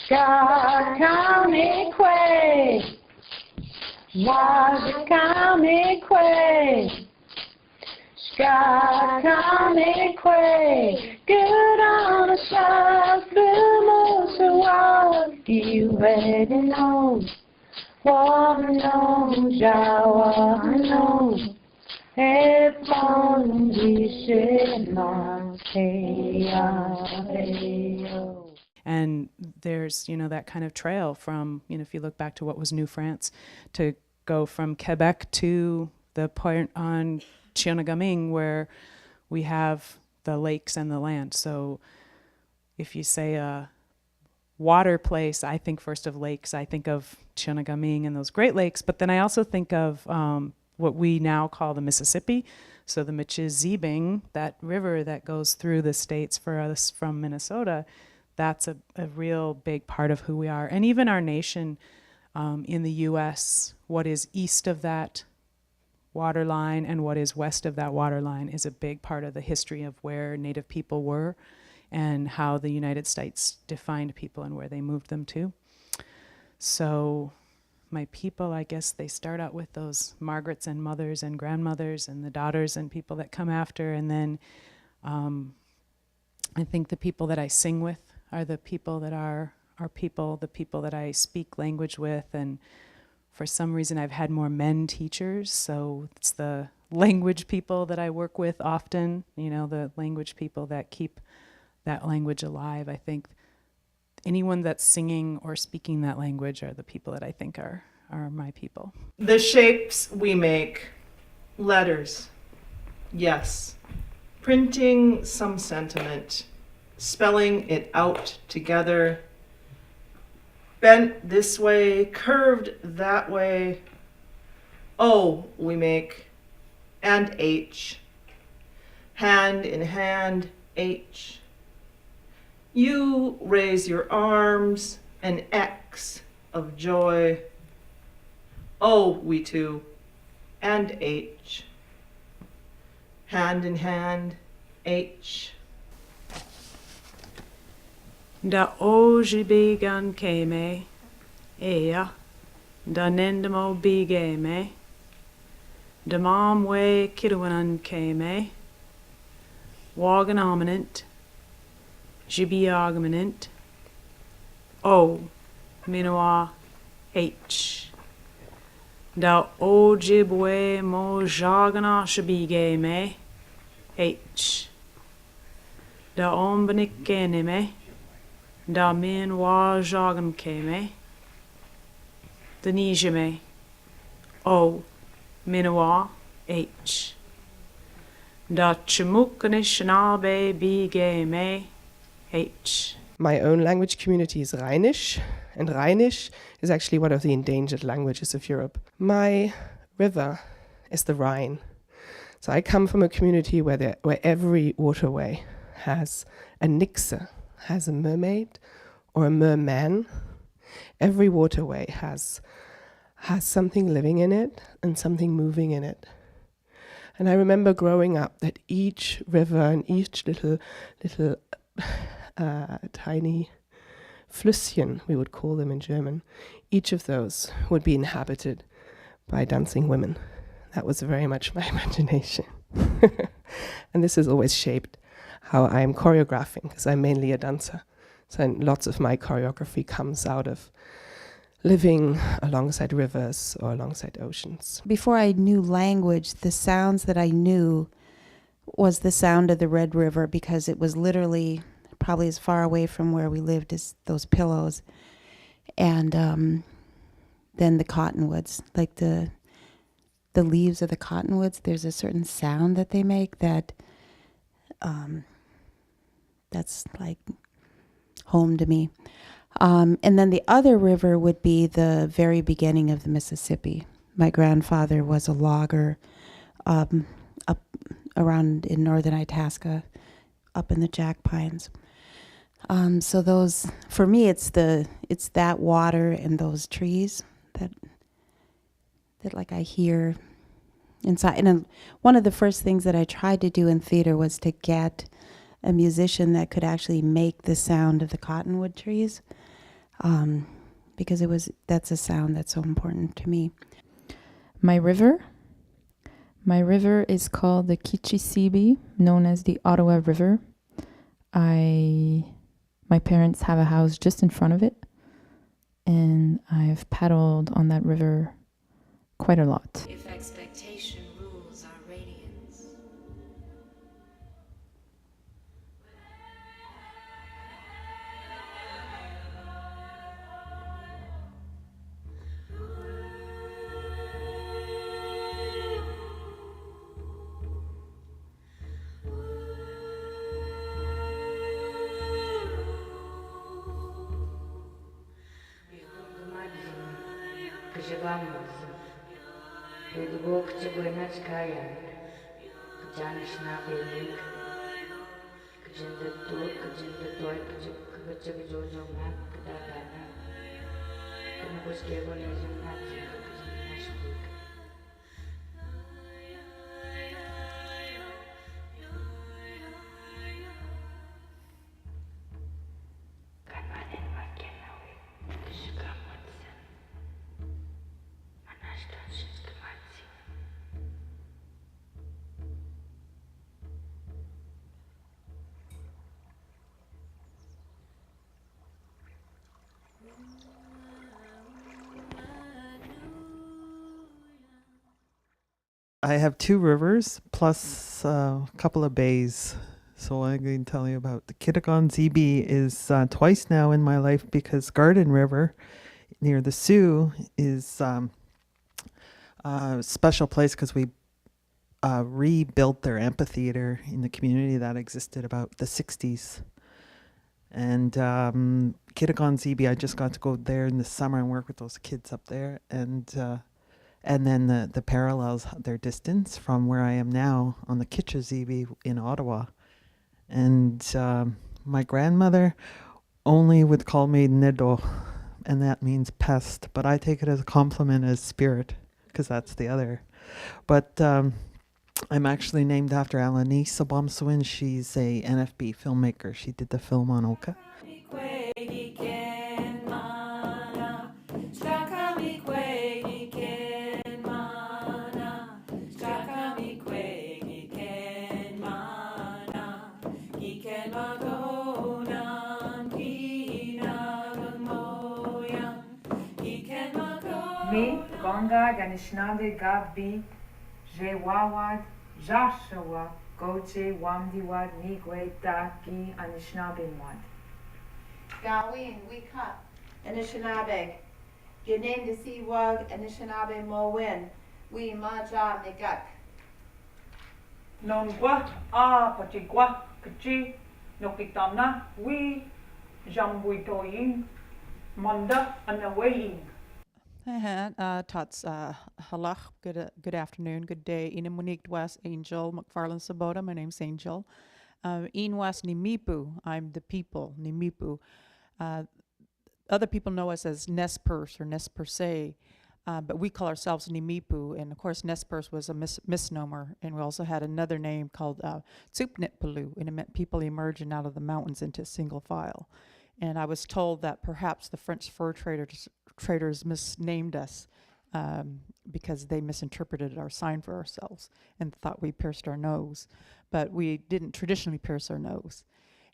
Skakamikwe, Wazikamikwe, Skakamikwe, good on a south blue moose, you ready know, Wano Jawa no, and there's, that kind of trail from, if you look back to what was New France, to go from Quebec to the point on Anishinaabemowin where we have the lakes and the land. So if you say a water place, I think first of lakes, I think of Anishinaabemowin and those Great Lakes, but then I also think of what we now call the Mississippi. So the Madweziibing, that river that goes through the states for us from Minnesota, that's a real big part of who we are. And even our nation in the US, what is east of that water line and what is west of that water line is a big part of the history of where Native people were and how the United States defined people and where they moved them to. So my people, I guess they start out with those Margarets and mothers and grandmothers and the daughters and people that come after. And then I think the people that I sing with are the people that are our people, the people that I speak language with. And for some reason, I've had more men teachers. So it's the language people that I work with often, the language people that keep that language alive. I think anyone that's singing or speaking that language are the people that I think are my people. The shapes we make, letters, yes. Printing some sentiment, spelling it out together, bent this way, curved that way. O we make, and H, hand in hand, H. You raise your arms, an X of joy. O we two, and H. Hand in hand, H. Da Ojibwe and Niimipuu, Ea, da Nendamo-bigame, da Momwe Kimewon and Niimipuu, Waganominant, Jibiagminant, O, Minoa, H. Da Ojibwe Mojaganashabigame, H. Da Ombanikkenime, da Minwajagamkeme, da Nijime, O, Minoa, H. Da Anishinaabemowin, H. My own language community is Rheinisch, and Rheinisch is actually one of the endangered languages of Europe. My river is the Rhine. So I come from a community where every waterway has a nixe, has a mermaid or a merman. Every waterway has something living in it and something moving in it. And I remember growing up that each river and each little tiny Flüsschen, we would call them in German, each of those would be inhabited by dancing women. That was very much my imagination. And this has always shaped how I am choreographing, because I'm mainly a dancer. So lots of my choreography comes out of living alongside rivers or alongside oceans. Before I knew language, the sounds that I knew was the sound of the Red River, because it was literally probably as far away from where we lived as those pillows. And then the cottonwoods, like the leaves of the cottonwoods, there's a certain sound that they make that that's like home to me. And then the other river would be the very beginning of the Mississippi. My grandfather was a logger up around in northern Itasca, up in the Jack Pines. So those, for me, it's that water and those trees that like I hear inside. And one of the first things that I tried to do in theater was to get a musician that could actually make the sound of the cottonwood trees. because that's a sound that's so important to me. My river is called the Kichisibi, known as the Ottawa River. My parents have a house just in front of it, and I've paddled on that river quite a lot. If expectation rules our radiance. I have 2 rivers plus a couple of bays. So I'm going to tell you about the Kittigawn-Ziibi is twice now in my life because Garden River near the Sioux is a special place because we rebuilt their amphitheater in the community that existed about the 60s. And Kittigawn-Ziibi, I just got to go there in the summer and work with those kids up there. And then the parallels, their distance from where I am now on the Kichisibi in Ottawa. And my grandmother only would call me Nido, and that means pest. But I take it as a compliment as spirit, because that's the other. But I'm actually named after Anishinaabemowin. She's a NFB filmmaker. She did the film on Oka. Me, Gongag, Anishinaabe, Gabi, Jewawad, Joshua, Goche, Wamdiwad, Nigwe, Daki, Anishinaabemowin. Gawin, Wika, Anishinaabe, Genen de Siwag, Anishinaabemowin, We Maja Negak. Nongwa, Pachigwa, Kachi, Nokitana, We, Jambuitoying, Manda, Anawaying. Tots halach, good afternoon, good day. Inamunik West Angel, McFarland Sabota, my name's Angel. In West Niimipuu, I'm the people, Niimipuu. Other people know us as Nez Perce or Nez Perce, but we call ourselves Niimipuu, and of course Nez Perce was a misnomer, and we also had another name called Tsupnitpalu, and it meant people emerging out of the mountains into single file. And I was told that perhaps the French fur traders misnamed us because they misinterpreted our sign for ourselves and thought we pierced our nose, but we didn't traditionally pierce our nose.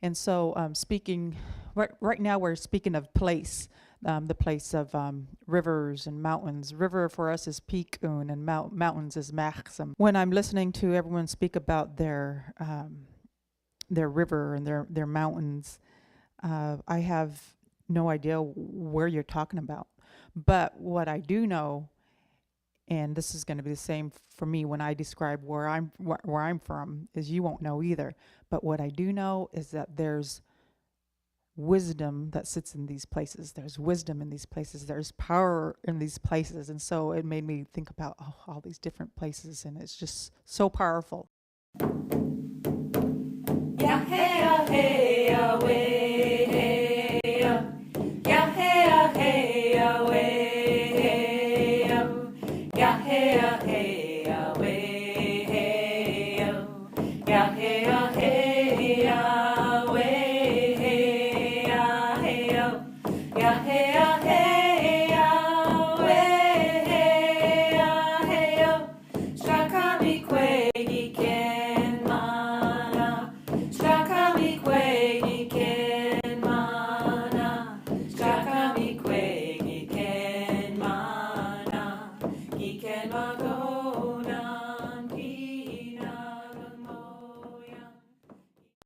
And so speaking, right now we're speaking of place, the place of rivers and mountains. River for us is Pikun and mountains is Maxim. When I'm listening to everyone speak about their river and their mountains, I have no idea where you're talking about. But what I do know, and this is going to be the same for me when I describe where I'm from, is you won't know either. But what I do know is that there's wisdom that sits in these places. There's wisdom in these places. There's power in these places. And so it made me think about all these different places, and it's just so powerful.